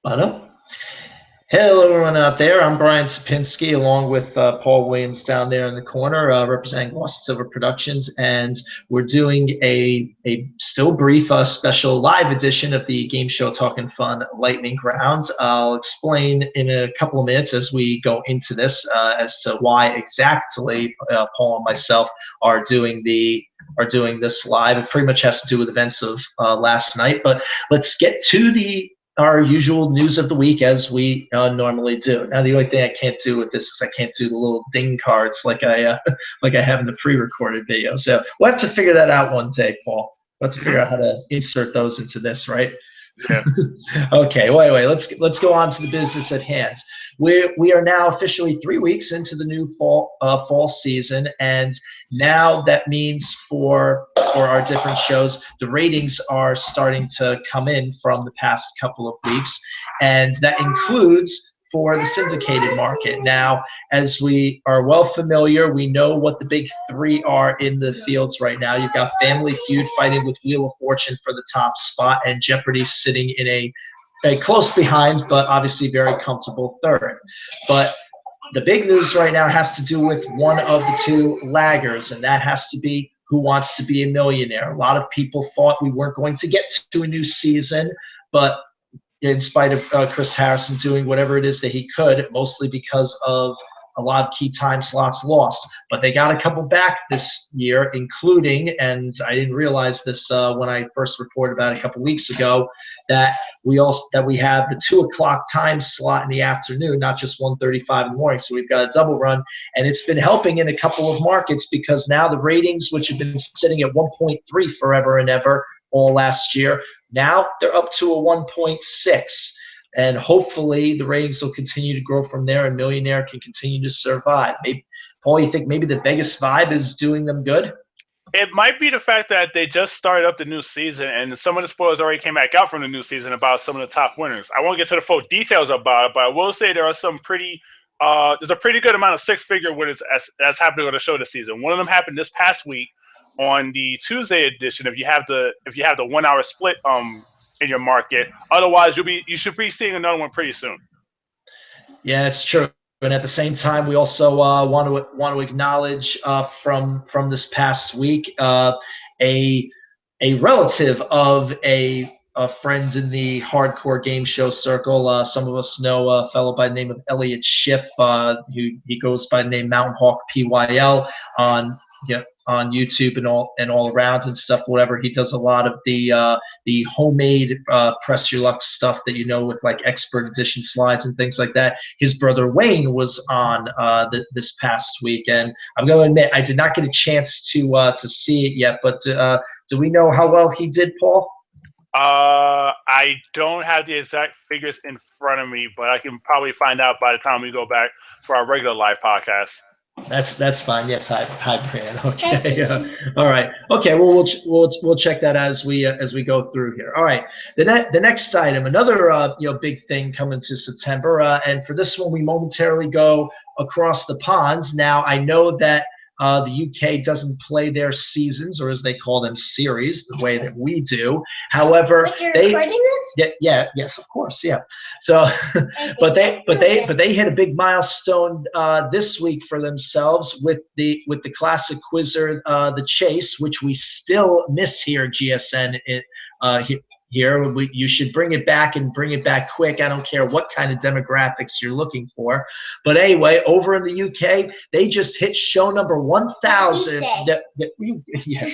Hello. Hello, everyone out there. I'm Brian Sapinski, along with Paul Williams down there in the corner, representing Lost Silver Productions, and we're doing a still brief special live edition of the Game Show Talking Fun Lightning Round. I'll explain in a couple of minutes as we go into this as to why exactly Paul and myself are doing this live. It pretty much has to do with events of last night, but let's get to the our usual news of the week as we normally do. Now, the only thing I can't do with this is I can't do the little ding cards like I like I have in the pre-recorded video. So we'll have to figure that out one day, Paul. We'll have to figure out how to insert those into this, right? Yeah. Okay, wait. Let's go on to the business at hand. We are now officially 3 weeks into the new fall season, and now that means for our different shows, the ratings are starting to come in from the past couple of weeks, and that includes for the syndicated market. Now, as we are well familiar, we know what the big three are in the fields right now. You've got Family Feud fighting with Wheel of Fortune for the top spot, and Jeopardy sitting in a close behind, but obviously very comfortable third. But the big news right now has to do with one of the two laggers, and that has to be Who Wants to Be a Millionaire. A lot of people thought we weren't going to get to a new season, but in spite of Chris Harrison doing whatever it is that he could, mostly because of a lot of key time slots lost. But they got a couple back this year, including, and I didn't realize this when I first reported about it a couple weeks ago, that we have the 2 o'clock time slot in the afternoon, not just 1:35 in the morning. So we've got a double run, and it's been helping in a couple of markets because now the ratings, which have been sitting at 1.3 forever and ever all last year, now they're up to a 1.6. And hopefully the ratings will continue to grow from there and Millionaire can continue to survive. Maybe, Paul, you think maybe the Vegas vibe is doing them good? It might be the fact that they just started up the new season and some of the spoilers already came back out from the new season about some of the top winners. I won't get to the full details about it, but I will say there are some there's a pretty good amount of six-figure winners that's happening on the show this season. One of them happened this past week on the Tuesday edition if you have the 1 hour split in your market. Otherwise you should be seeing another one pretty soon. Yeah, it's true. And at the same time, we also want to acknowledge from this past week a relative of a friend in the hardcore game show circle. Some of us know a fellow by the name of Elliot Schiff, who he goes by the name Mountain Hawk PYL on on YouTube and all around and stuff. Whatever, he does a lot of the homemade press your luck stuff that with like expert edition slides and things like that. His brother Wayne was on this past week, and I'm going to admit I did not get a chance to see it yet. But do we know how well he did, Paul? I don't have the exact figures in front of me, but I can probably find out by the time we go back for our regular live podcast. That's fine. Yes, hi, Brian. Okay, all right. Okay, well, we'll check that as we go through here. All right. The next item, another big thing coming to September, and for this one we momentarily go across the ponds. Now I know that the UK doesn't play their seasons, or as they call them, series, the way that we do. However, Like you're recording this? yes, of course, yeah. So, but they hit a big milestone this week for themselves with the classic quizzer, the Chase, which we still miss here at GSN. You should bring it back and bring it back quick. I don't care what kind of demographics you're looking for. But anyway, over in the UK, they just hit show number 1,000. Yes,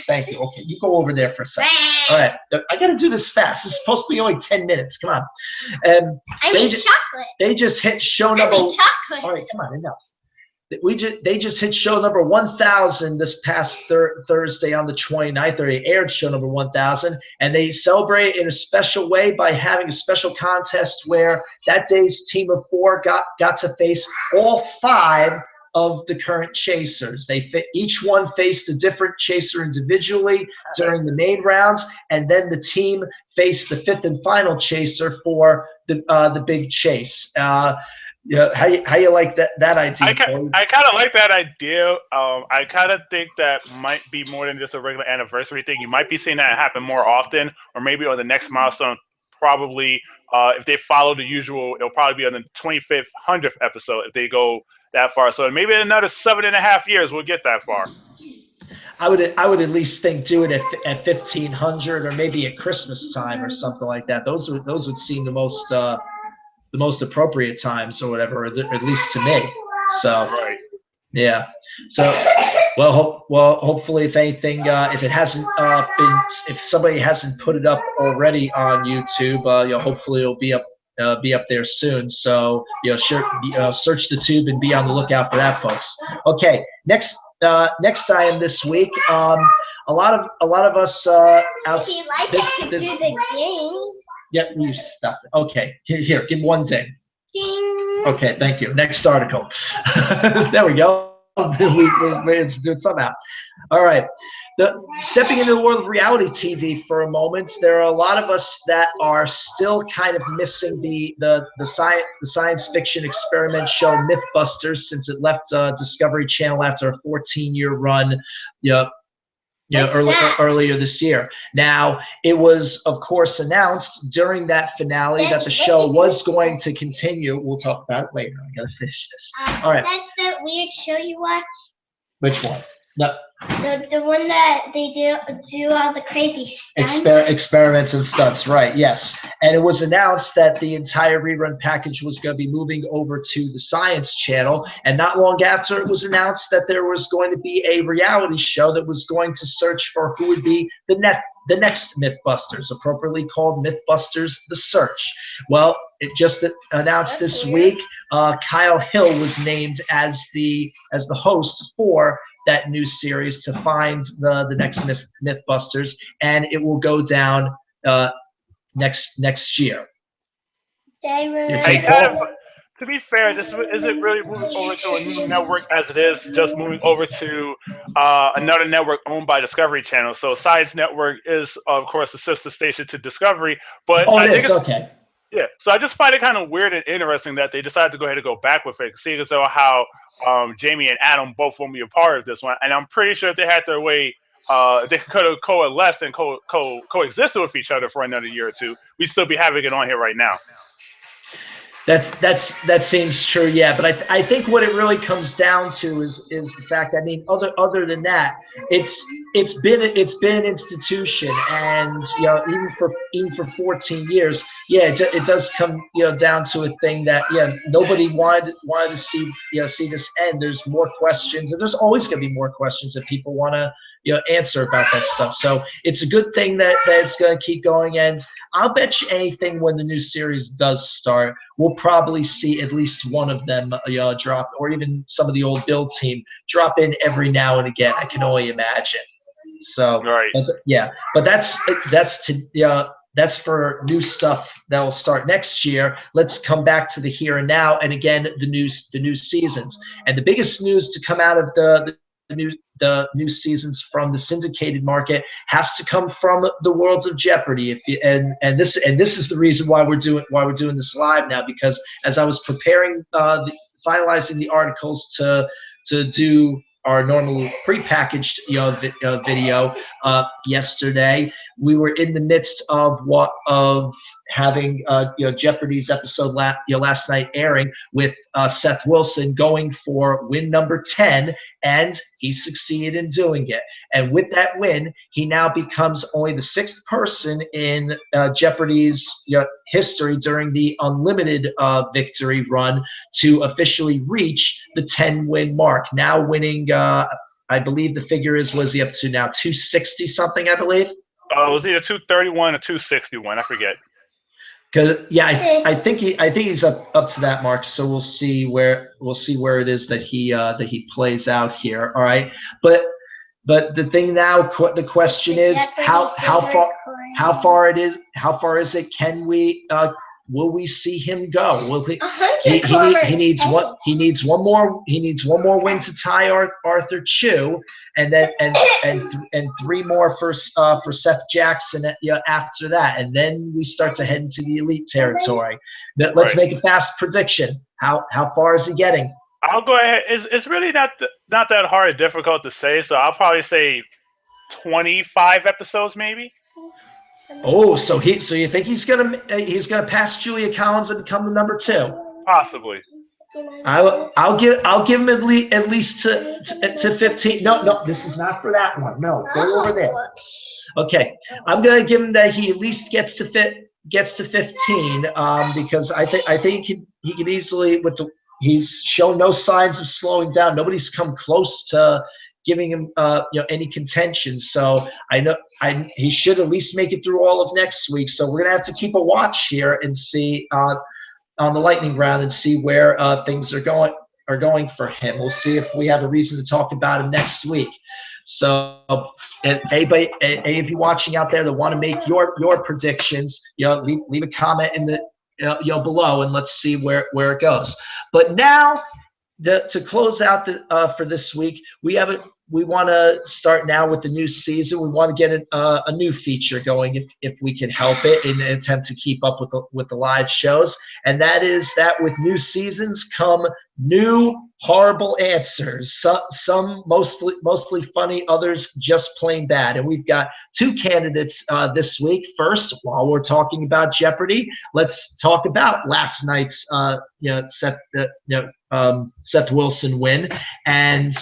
thank you. Okay, you go over there for a second. All right, I got to do this fast. This is supposed to be only 10 minutes. Come on. Chocolate. They just hit show number. Chocolate. All right, come on, enough. They just hit show number 1,000 this past Thursday on the 29th, or they aired show number 1,000, and they celebrate in a special way by having a special contest where that day's team of four got to face all five of the current chasers. Each one faced a different chaser individually during the main rounds, and then the team faced the fifth and final chaser for the big chase. Yeah, how you like that idea? I kind of like that idea. I kind of think that might be more than just a regular anniversary thing. You might be seeing that happen more often, or maybe on the next milestone probably, if they follow the usual, it'll probably be on the 25th, 100th episode if they go that far. So maybe in another 7.5 years we'll get that far. I would at least think do it at 1500 or maybe at Christmas time or something like that. Those would seem the most appropriate times or whatever, or at least to me. So right. Yeah. So, hopefully, if anything, if it hasn't if somebody hasn't put it up already on YouTube, hopefully it'll be up there soon. So, search the tube and be on the lookout for that, folks. Okay. Next item this week. A lot of us out. If you like it, you could do the game. Yeah, you stop it. Okay. Here, give one ding. Ding. Okay, thank you. Next article. There we go. we managed to do it somehow. All right. Stepping into the world of reality TV for a moment, there are a lot of us that are still kind of missing the science fiction experiment show MythBusters since it left Discovery Channel after a 14-year run. Earlier this year. Now, it was, of course, announced during that finale that the show was going to continue. We'll talk about it later. I gotta finish this. All right. That's that weird show you watch? Which one? No. The one that they do all the crazy stunts. Experiments and stunts, right, yes. And it was announced that the entire rerun package was going to be moving over to the Science Channel, and not long after it was announced that there was going to be a reality show that was going to search for who would be the next Mythbusters, appropriately called Mythbusters The Search. Well, it just announced this week, Kyle Hill was named as the host for that new series to find the next Mythbusters, and it will go down next year. To be fair, this isn't really moving over to a new network as it is just moving over to another network owned by Discovery Channel. So Science Network is, of course, the sister station to Discovery. But I think it's okay. Yeah, so I just find it kind of weird and interesting that they decided to go ahead and go back with it, seeing as though how Jamie and Adam both won't be a part of this one. And I'm pretty sure if they had their way, they could have coalesced and coexisted with each other for another year or two. We'd still be having it on here right now. That seems true, yeah. But I think what it really comes down to is the fact that, I mean, other than that, it's been an institution, and even for 14 years, yeah, it does come down to a thing that nobody wanted to see this end. There's more questions, and there's always going to be more questions that people want to answer about that stuff. So it's a good thing that it's going to keep going, and I'll bet you anything when the new series does start, we'll probably see at least one of them drop, or even some of the old build team drop in every now and again. I can only imagine. So right. But that's for new stuff that will start next year. Let's come back to the here and now, and again the new seasons. And the biggest news to come out of the new seasons from the syndicated market has to come from the Worlds of Jeopardy. And this is the reason why we're doing this live now, because as I was preparing finalizing the articles to do our normal prepackaged video yesterday, we were in the midst of having Jeopardy's episode last night airing with Seth Wilson going for win number 10, and he succeeded in doing it. And with that win, he now becomes only the 6th person in Jeopardy's history during the unlimited victory run to officially reach the 10-win mark. Now winning, I believe the figure was he up to now 260 something, I believe? It was either 231 or 261, I forget. Because I think he's up to that mark. So we'll see where it is that he plays out here. All right, but the thing now, the question is how far is it? Can we will we see him go? Will he needs one more win to tie Arthur Chu, and then and 3 more for Seth Jackson after that, and then we start to head into the elite territory. Let's make a fast prediction. How far is he getting? I'll go ahead. It's really not that hard or difficult to say, so I'll probably say 25 episodes maybe. Oh, so you think he's gonna pass Julia Collins and become the number 2? Possibly. I'll give him at least to 15. No, this is not for that one. No, go over there. Okay, I'm gonna give him that he at least gets to 15 because I think he could easily he's shown no signs of slowing down. Nobody's come close to giving him any contention. So I know he should at least make it through all of next week. So we're gonna have to keep a watch here and see on the lightning round and see where things are going for him. We'll see if we have a reason to talk about him next week. So, anybody, any of you watching out there that want to make your predictions, leave a comment in the below, and let's see where it goes. But now, to close out for this week, we want to start now with the new season. We want to get a new feature going if we can help it in an attempt to keep up with the live shows. And that is that with new seasons come new horrible answers. Some mostly funny, others just plain bad. And we've got 2 candidates this week. First, while we're talking about Jeopardy, let's talk about last night's Seth Wilson win and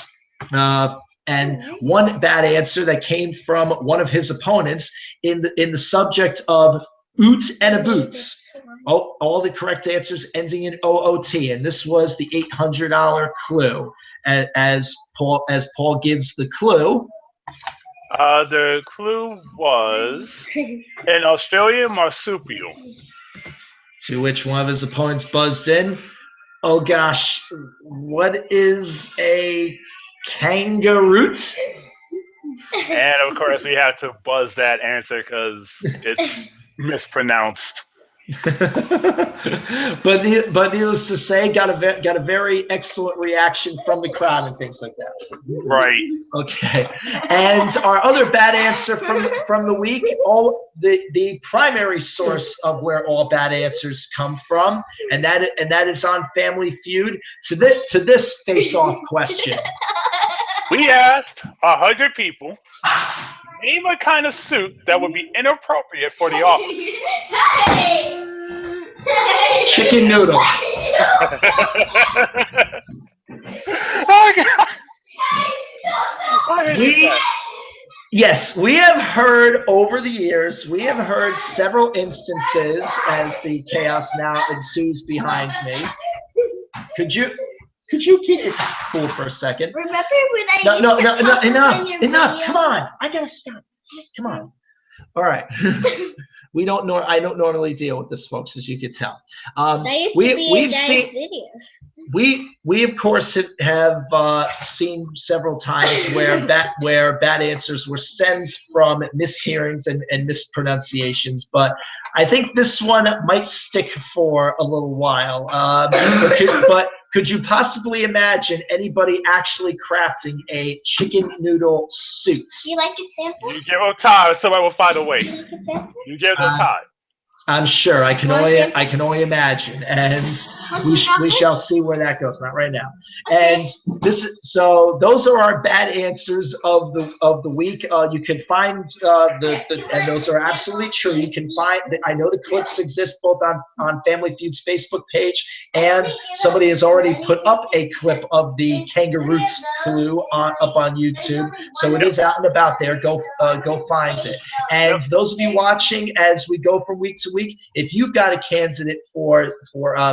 one bad answer that came from one of his opponents in the subject of oot and a boots. All the correct answers ending in OOT, and this was the $800 clue. As Paul gives the clue. The clue was an Australian marsupial. To which one of his opponents buzzed in. Oh gosh, what is a kangaroo? And of course, we have to buzz that answer because it's mispronounced. but needless to say, got a very excellent reaction from the crowd and things like that. Right. Okay. And our other bad answer from the week, the primary source of where all bad answers come from, and that is on Family Feud. To this face-off question. We asked 100 people, name a kind of suit that would be inappropriate for the office. Chicken noodle. Oh, God. Yes, we have heard over the years, several instances as the chaos now ensues behind me. Could you keep it cool for a second? Remember when enough. Come on. I gotta stop. Come on. All right. I don't normally deal with this, folks, as you can tell. We of course have seen several times where bad answers were stemmed from mishearings and mispronunciations, but I think this one might stick for a little while. But could you possibly imagine anybody actually crafting a chicken noodle suit? You like a sample? You give them time, somebody will find a way. You give them time. I'm sure. I can only imagine, and we shall see where that goes. Not right now. And so those are our bad answers of the week. You can find and those are absolutely true. You can find. I know the clips exist both on Family Feud's Facebook page, and somebody has already put up a clip of the kangaroo clue up on YouTube. So it is out and about there. Go find it. And those of you watching, as we go from week to week, if you've got a candidate for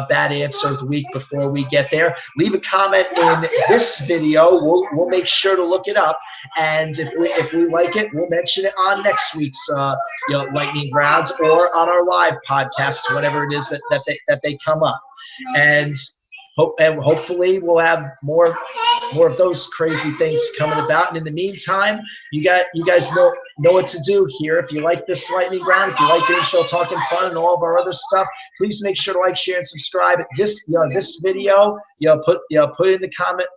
bad answer of the week before we get there, leave a comment in this video. We'll make sure to look it up, and if we like it, we'll mention it on next week's lightning rounds or on our live podcast, whatever it is that they come up. And hopefully we'll have more of those crazy things coming about. And in the meantime, you guys know what to do here. If you like this lightning round, if you like Game Show Talking Fun and all of our other stuff, please make sure to like, share, and subscribe. This video, put in the comment,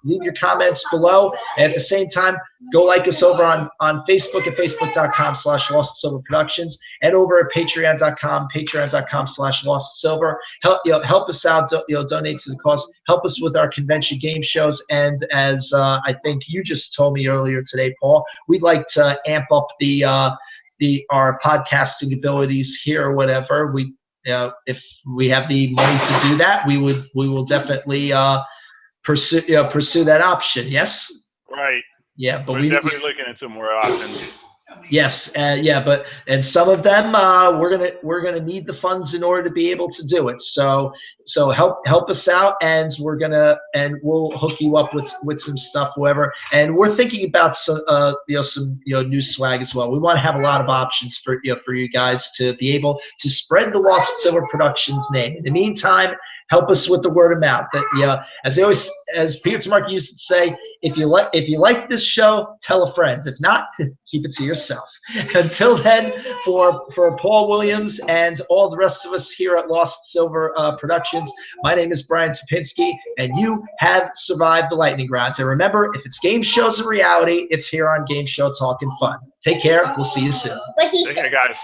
leave your comments below. And at the same time, go like us over on Facebook at facebook.com/LostSilverProductions, and over at patreon.com/LostSilver. Help us out, donate to the cause. Help us with our convention game shows. And as I think you just told me earlier today, Paul, we'd like to amp up the our podcasting abilities here or whatever, if we have the money to do that, we will definitely pursue that option. Yes. Right. Yeah, but we're definitely looking into more options. Yes, but some of them we're gonna need the funds in order to be able to do it. So help us out, and we'll hook you up with some stuff, whatever. And we're thinking about some new swag as well. We want to have a lot of options for you guys to be able to spread the Lost Silver Productions name. In the meantime, help us with the word of mouth. That as Peter Tamarkin used to say, if you like this show, tell a friend. If not, keep it to yourself. Until then, for Paul Williams and all the rest of us here at Lost Silver Productions, my name is Brian Sapinski, and you have survived the lightning rounds. And remember, if it's game shows in reality, it's here on Game Show Talking Fun. Take care. We'll see you soon. Take care, guys.